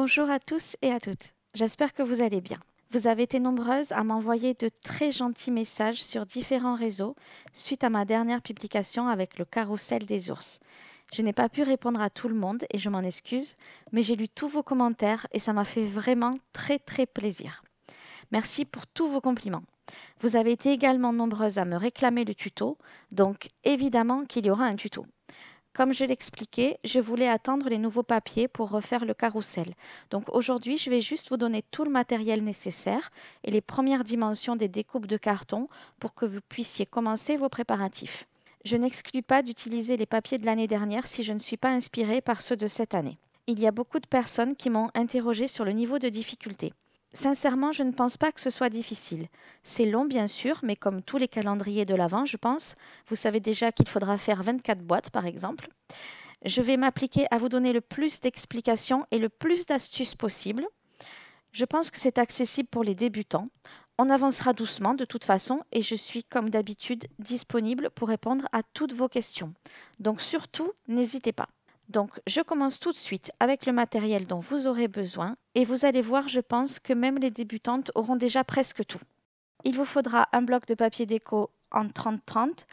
Bonjour à tous et à toutes. J'espère que vous allez bien. Vous avez été nombreuses à m'envoyer de très gentils messages sur différents réseaux suite à ma dernière publication avec le carrousel des ours. Je n'ai pas pu répondre à tout le monde et je m'en excuse, mais j'ai lu tous vos commentaires et ça m'a fait vraiment très plaisir. Merci pour tous vos compliments. Vous avez été également nombreuses à me réclamer le tuto, donc évidemment qu'il y aura un tuto. Comme je l'expliquais, je voulais attendre les nouveaux papiers pour refaire le carrousel. Donc aujourd'hui, je vais juste vous donner tout le matériel nécessaire et les premières dimensions des découpes de carton pour que vous puissiez commencer vos préparatifs. Je n'exclus pas d'utiliser les papiers de l'année dernière si je ne suis pas inspirée par ceux de cette année. Il y a beaucoup de personnes qui m'ont interrogé sur le niveau de difficulté. Sincèrement, je ne pense pas que ce soit difficile. C'est long, bien sûr, mais comme tous les calendriers de l'Avent, je pense, vous savez déjà qu'il faudra faire 24 boîtes, par exemple. Je vais m'appliquer à vous donner le plus d'explications et le plus d'astuces possible. Je pense que c'est accessible pour les débutants. On avancera doucement de toute façon et je suis comme d'habitude disponible pour répondre à toutes vos questions. Donc surtout, n'hésitez pas. Donc je commence tout de suite avec le matériel dont vous aurez besoin et vous allez voir, je pense que même les débutantes auront déjà presque tout. Il vous faudra un bloc de papier déco en 30-30.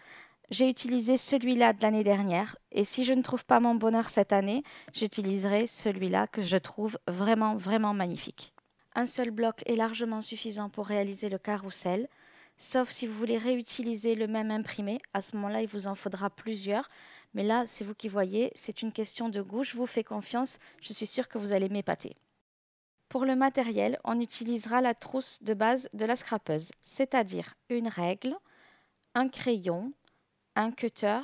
J'ai utilisé celui-là de l'année dernière et si je ne trouve pas mon bonheur cette année, j'utiliserai celui-là que je trouve vraiment magnifique. Un seul bloc est largement suffisant pour réaliser le carrousel, sauf si vous voulez réutiliser le même imprimé. À ce moment-là, il vous en faudra plusieurs. Mais là, c'est vous qui voyez, c'est une question de goût. Je vous fais confiance, je suis sûre que vous allez m'épater. Pour le matériel, on utilisera la trousse de base de la scrapeuse, c'est-à-dire une règle, un crayon, un cutter,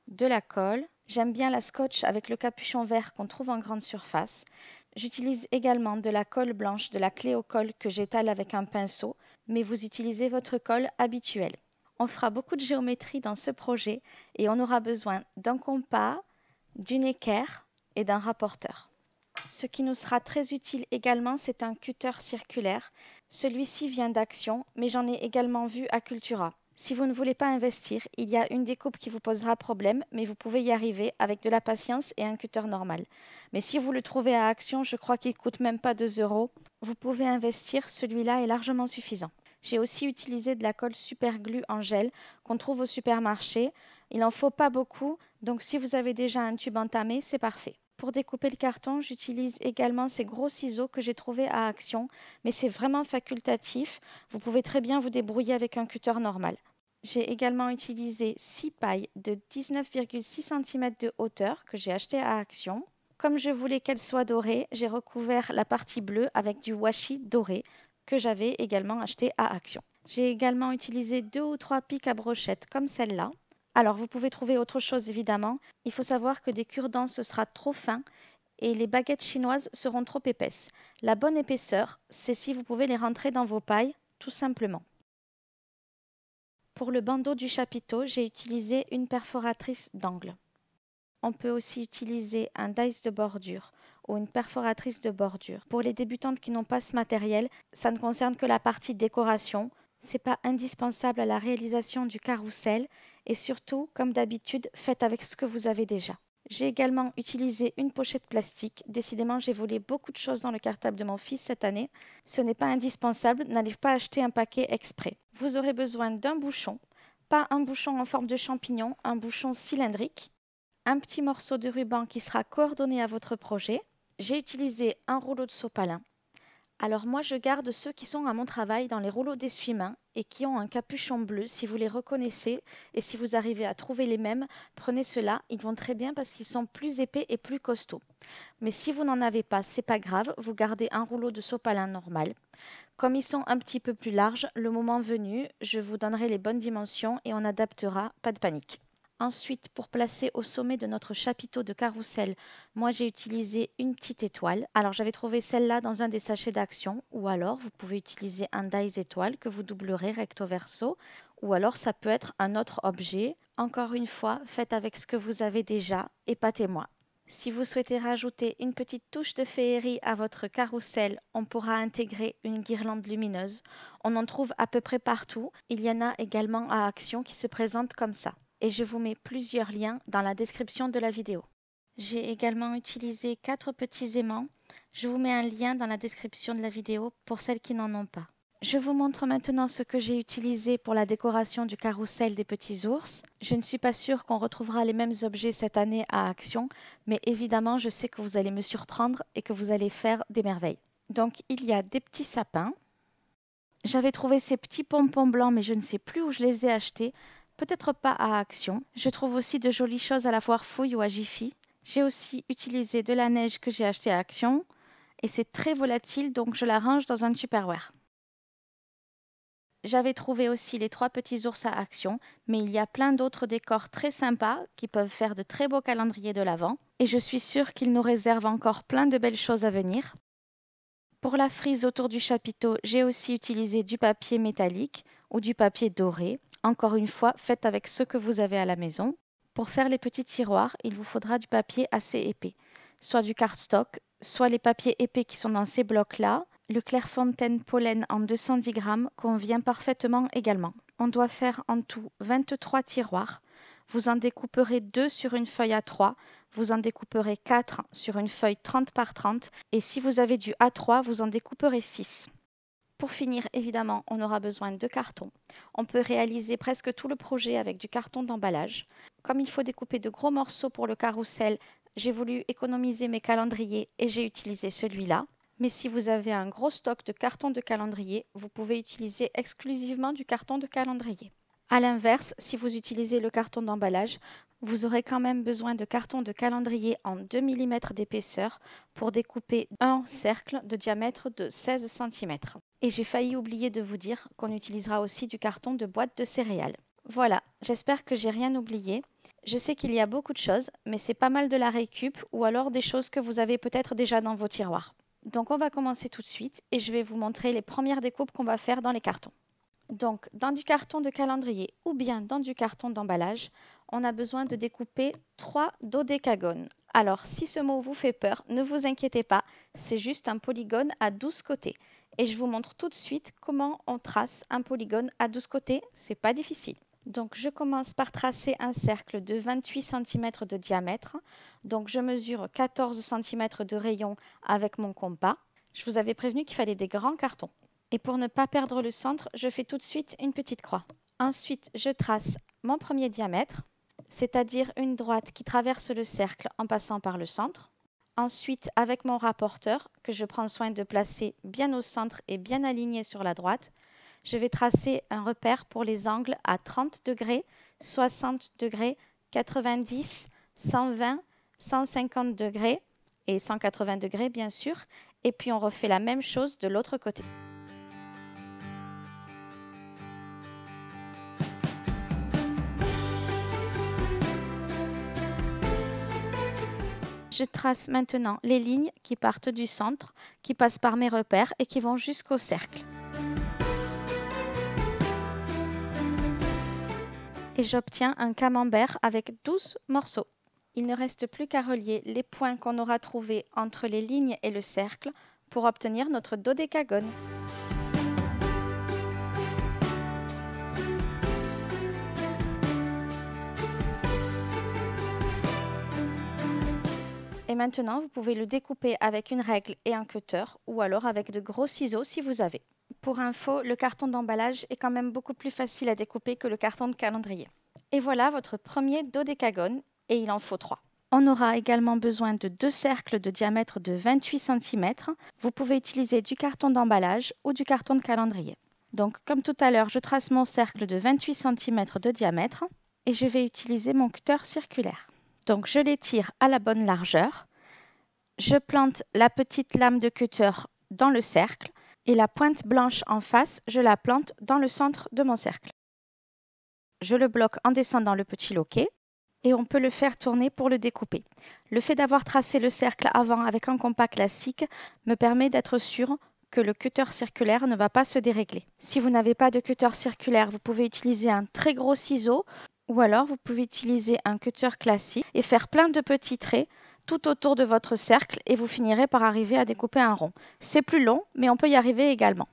de la colle. J'aime bien la scotch avec le capuchon vert qu'on trouve en grande surface. J'utilise également de la colle blanche, de la clé au colle que j'étale avec un pinceau, mais vous utilisez votre colle habituelle. On fera beaucoup de géométrie dans ce projet et on aura besoin d'un compas, d'une équerre et d'un rapporteur. Ce qui nous sera très utile également, c'est un cutter circulaire. Celui-ci vient d'Action, mais j'en ai également vu à Cultura. Si vous ne voulez pas investir, il y a une découpe qui vous posera problème, mais vous pouvez y arriver avec de la patience et un cutter normal. Mais si vous le trouvez à Action, je crois qu'il ne coûte même pas 2 euros. Vous pouvez investir, celui-là est largement suffisant. J'ai aussi utilisé de la colle super glue en gel qu'on trouve au supermarché. Il n'en faut pas beaucoup, donc si vous avez déjà un tube entamé, c'est parfait. Pour découper le carton, j'utilise également ces gros ciseaux que j'ai trouvés à Action, mais c'est vraiment facultatif. Vous pouvez très bien vous débrouiller avec un cutter normal. J'ai également utilisé 6 pailles de 19,6 cm de hauteur que j'ai achetées à Action. Comme je voulais qu'elles soient dorées, j'ai recouvert la partie bleue avec du washi doré que j'avais également acheté à Action. J'ai également utilisé 2 ou 3 pics à brochettes comme celle-là. Alors, vous pouvez trouver autre chose évidemment. Il faut savoir que des cure-dents, ce sera trop fin et les baguettes chinoises seront trop épaisses. La bonne épaisseur, c'est si vous pouvez les rentrer dans vos pailles, tout simplement. Pour le bandeau du chapiteau, j'ai utilisé une perforatrice d'angle. On peut aussi utiliser un dice de bordure ou une perforatrice de bordure. Pour les débutantes qui n'ont pas ce matériel, ça ne concerne que la partie décoration. C'est pas indispensable à la réalisation du carrousel et surtout, comme d'habitude, faites avec ce que vous avez déjà. J'ai également utilisé une pochette plastique. Décidément, j'ai volé beaucoup de choses dans le cartable de mon fils cette année. Ce n'est pas indispensable, n'allez pas acheter un paquet exprès. Vous aurez besoin d'un bouchon, pas un bouchon en forme de champignon, un bouchon cylindrique, un petit morceau de ruban qui sera coordonné à votre projet. J'ai utilisé un rouleau de sopalin. Alors moi, je garde ceux qui sont à mon travail dans les rouleaux d'essuie-mains et qui ont un capuchon bleu. Si vous les reconnaissez et si vous arrivez à trouver les mêmes, prenez ceux-là. Ils vont très bien parce qu'ils sont plus épais et plus costauds. Mais si vous n'en avez pas, c'est pas grave. Vous gardez un rouleau de sopalin normal. Comme ils sont un petit peu plus larges, le moment venu, je vous donnerai les bonnes dimensions et on adaptera. Pas de panique. Ensuite, pour placer au sommet de notre chapiteau de carrousel, moi j'ai utilisé une petite étoile. Alors j'avais trouvé celle-là dans un des sachets d'Action ou alors vous pouvez utiliser un dies étoile que vous doublerez recto verso ou alors ça peut être un autre objet. Encore une fois, faites avec ce que vous avez déjà, épatez-moi. Si vous souhaitez rajouter une petite touche de féerie à votre carrousel, on pourra intégrer une guirlande lumineuse. On en trouve à peu près partout. Il y en a également à Action qui se présentent comme ça et je vous mets plusieurs liens dans la description de la vidéo. J'ai également utilisé 4 petits aimants. Je vous mets un lien dans la description de la vidéo pour celles qui n'en ont pas. Je vous montre maintenant ce que j'ai utilisé pour la décoration du carrousel des petits ours. Je ne suis pas sûre qu'on retrouvera les mêmes objets cette année à Action, mais évidemment, je sais que vous allez me surprendre et que vous allez faire des merveilles. Donc, il y a des petits sapins. J'avais trouvé ces petits pompons blancs, mais je ne sais plus où je les ai achetés. Peut-être pas à Action. Je trouve aussi de jolies choses à la foire Fouille ou à Jiffy. J'ai aussi utilisé de la neige que j'ai achetée à Action. Et c'est très volatile, donc je la range dans un Tupperware. J'avais trouvé aussi les 3 petits ours à Action, mais il y a plein d'autres décors très sympas qui peuvent faire de très beaux calendriers de l'Avent. Et je suis sûre qu'ils nous réservent encore plein de belles choses à venir. Pour la frise autour du chapiteau, j'ai aussi utilisé du papier métallique ou du papier doré. Encore une fois, faites avec ce que vous avez à la maison. Pour faire les petits tiroirs, il vous faudra du papier assez épais, soit du cardstock, soit les papiers épais qui sont dans ces blocs-là. Le Clairefontaine Pollen en 210 grammes convient parfaitement également. On doit faire en tout 23 tiroirs. Vous en découperez 2 sur une feuille A3, vous en découperez 4 sur une feuille 30 par 30 et si vous avez du A3, vous en découperez 6. Pour finir, évidemment, on aura besoin de carton. On peut réaliser presque tout le projet avec du carton d'emballage. Comme il faut découper de gros morceaux pour le carrousel, j'ai voulu économiser mes calendriers et j'ai utilisé celui-là. Mais si vous avez un gros stock de carton de calendrier, vous pouvez utiliser exclusivement du carton de calendrier. À l'inverse, si vous utilisez le carton d'emballage, vous aurez quand même besoin de carton de calendrier en 2 mm d'épaisseur pour découper un cercle de diamètre de 16 cm. Et j'ai failli oublier de vous dire qu'on utilisera aussi du carton de boîte de céréales. Voilà, j'espère que j'ai rien oublié. Je sais qu'il y a beaucoup de choses, mais c'est pas mal de la récup ou alors des choses que vous avez peut-être déjà dans vos tiroirs. Donc on va commencer tout de suite et je vais vous montrer les premières découpes qu'on va faire dans les cartons. Donc, dans du carton de calendrier ou bien dans du carton d'emballage, on a besoin de découper 3 dodécagones. Alors, si ce mot vous fait peur, ne vous inquiétez pas, c'est juste un polygone à 12 côtés. Et je vous montre tout de suite comment on trace un polygone à 12 côtés, c'est pas difficile. Donc, je commence par tracer un cercle de 28 cm de diamètre. Donc, je mesure 14 cm de rayon avec mon compas. Je vous avais prévenu qu'il fallait des grands cartons. Et pour ne pas perdre le centre, je fais tout de suite une petite croix. Ensuite, je trace mon premier diamètre, c'est-à-dire une droite qui traverse le cercle en passant par le centre. Ensuite, avec mon rapporteur, que je prends soin de placer bien au centre et bien aligné sur la droite, je vais tracer un repère pour les angles à 30 degrés, 60 degrés, 90, 120, 150 degrés et 180 degrés bien sûr. Et puis on refait la même chose de l'autre côté. Je trace maintenant les lignes qui partent du centre, qui passent par mes repères et qui vont jusqu'au cercle. Et j'obtiens un camembert avec 12 morceaux. Il ne reste plus qu'à relier les points qu'on aura trouvés entre les lignes et le cercle pour obtenir notre dodécagone. Et maintenant, vous pouvez le découper avec une règle et un cutter ou alors avec de gros ciseaux si vous avez. Pour info, le carton d'emballage est quand même beaucoup plus facile à découper que le carton de calendrier. Et voilà votre premier dodécagone et il en faut 3. On aura également besoin de 2 cercles de diamètre de 28 cm. Vous pouvez utiliser du carton d'emballage ou du carton de calendrier. Donc comme tout à l'heure, je trace mon cercle de 28 cm de diamètre et je vais utiliser mon cutter circulaire. Donc je l'étire à la bonne largeur. Je plante la petite lame de cutter dans le cercle et la pointe blanche en face, je la plante dans le centre de mon cercle. Je le bloque en descendant le petit loquet et on peut le faire tourner pour le découper. Le fait d'avoir tracé le cercle avant avec un compas classique me permet d'être sûr que le cutter circulaire ne va pas se dérégler. Si vous n'avez pas de cutter circulaire, vous pouvez utiliser un très gros ciseau ou alors vous pouvez utiliser un cutter classique et faire plein de petits traits tout autour de votre cercle et vous finirez par arriver à découper un rond. C'est plus long, mais on peut y arriver également.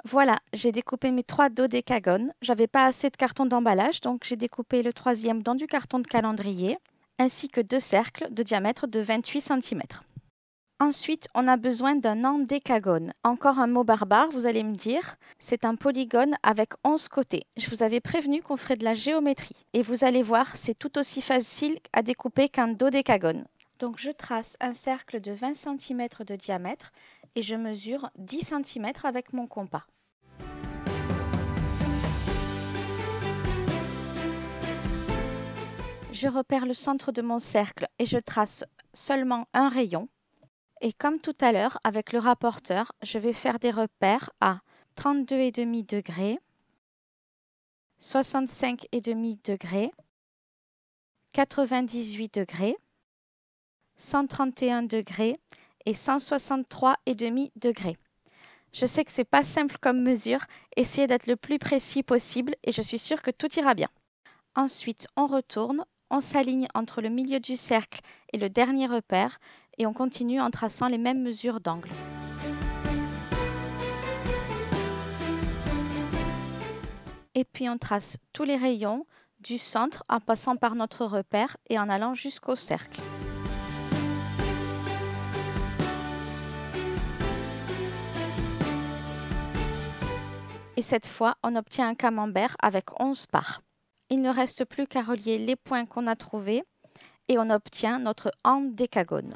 Voilà, j'ai découpé mes 3 dodécagones. J'avais pas assez de carton d'emballage, donc j'ai découpé le troisième dans du carton de calendrier, ainsi que 2 cercles de diamètre de 28 cm. Ensuite, on a besoin d'un endécagone. Encore un mot barbare, vous allez me dire. C'est un polygone avec 11 côtés. Je vous avais prévenu qu'on ferait de la géométrie. Et vous allez voir, c'est tout aussi facile à découper qu'un dodécagone. Donc je trace un cercle de 20 cm de diamètre et je mesure 10 cm avec mon compas. Je repère le centre de mon cercle et je trace seulement un rayon. Et comme tout à l'heure, avec le rapporteur, je vais faire des repères à 32,5 degrés, 65,5 degrés, 98 degrés, 131 degrés et 163,5 degrés. Je sais que ce n'est pas simple comme mesure, essayez d'être le plus précis possible et je suis sûre que tout ira bien. Ensuite, on retourne, on s'aligne entre le milieu du cercle et le dernier repère et on continue en traçant les mêmes mesures d'angle. Et puis on trace tous les rayons du centre en passant par notre repère et en allant jusqu'au cercle. Et cette fois, on obtient un camembert avec 11 parts. Il ne reste plus qu'à relier les points qu'on a trouvés et on obtient notre endécagone.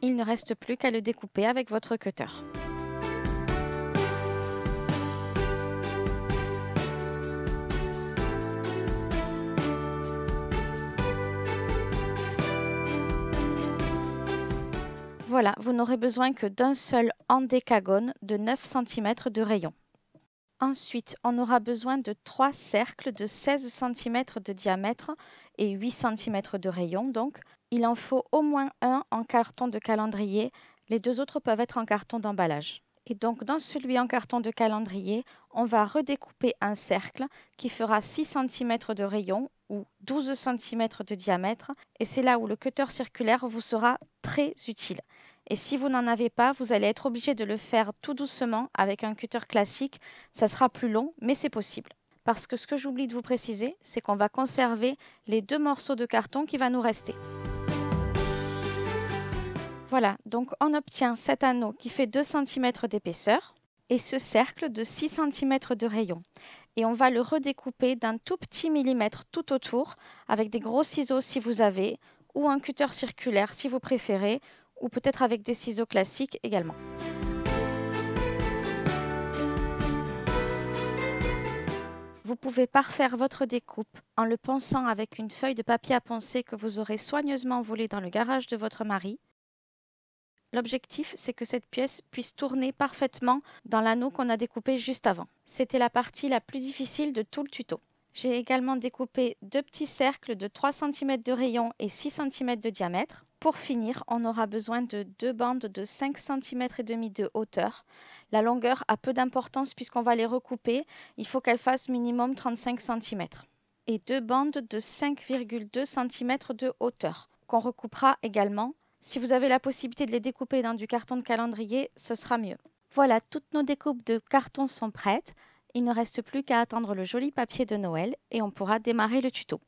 Il ne reste plus qu'à le découper avec votre cutter. Voilà, vous n'aurez besoin que d'un seul endécagone de 9 cm de rayon. Ensuite, on aura besoin de 3 cercles de 16 cm de diamètre et 8 cm de rayon. Donc, il en faut au moins un en carton de calendrier. Les deux autres peuvent être en carton d'emballage. Et donc, dans celui en carton de calendrier, on va redécouper un cercle qui fera 6 cm de rayon ou 12 cm de diamètre. Et c'est là où le cutter circulaire vous sera très utile. Et si vous n'en avez pas, vous allez être obligé de le faire tout doucement avec un cutter classique. Ça sera plus long, mais c'est possible. Parce que ce que j'oublie de vous préciser, c'est qu'on va conserver les 2 morceaux de carton qui va nous rester. Voilà, donc on obtient cet anneau qui fait 2 cm d'épaisseur et ce cercle de 6 cm de rayon. Et on va le redécouper d'un tout petit millimètre tout autour avec des gros ciseaux si vous avez, ou un cutter circulaire si vous préférez, ou peut-être avec des ciseaux classiques également. Vous pouvez parfaire votre découpe en le ponçant avec une feuille de papier à poncer que vous aurez soigneusement volée dans le garage de votre mari. L'objectif, c'est que cette pièce puisse tourner parfaitement dans l'anneau qu'on a découpé juste avant. C'était la partie la plus difficile de tout le tuto. J'ai également découpé 2 petits cercles de 3 cm de rayon et 6 cm de diamètre. Pour finir, on aura besoin de 2 bandes de 5 cm et demi de hauteur. La longueur a peu d'importance puisqu'on va les recouper. Il faut qu'elles fassent minimum 35 cm. Et 2 bandes de 5,2 cm de hauteur qu'on recoupera également. Si vous avez la possibilité de les découper dans du carton de calendrier, ce sera mieux. Voilà, toutes nos découpes de carton sont prêtes. Il ne reste plus qu'à attendre le joli papier de Noël et on pourra démarrer le tuto.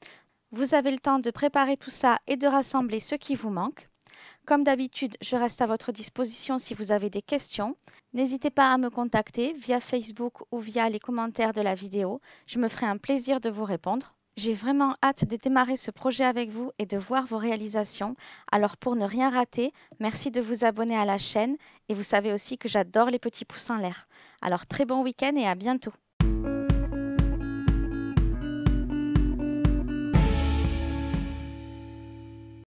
Vous avez le temps de préparer tout ça et de rassembler ce qui vous manque. Comme d'habitude, je reste à votre disposition si vous avez des questions. N'hésitez pas à me contacter via Facebook ou via les commentaires de la vidéo. Je me ferai un plaisir de vous répondre. J'ai vraiment hâte de démarrer ce projet avec vous et de voir vos réalisations. Alors pour ne rien rater, merci de vous abonner à la chaîne et vous savez aussi que j'adore les petits pouces en l'air. Alors très bon week-end et à bientôt.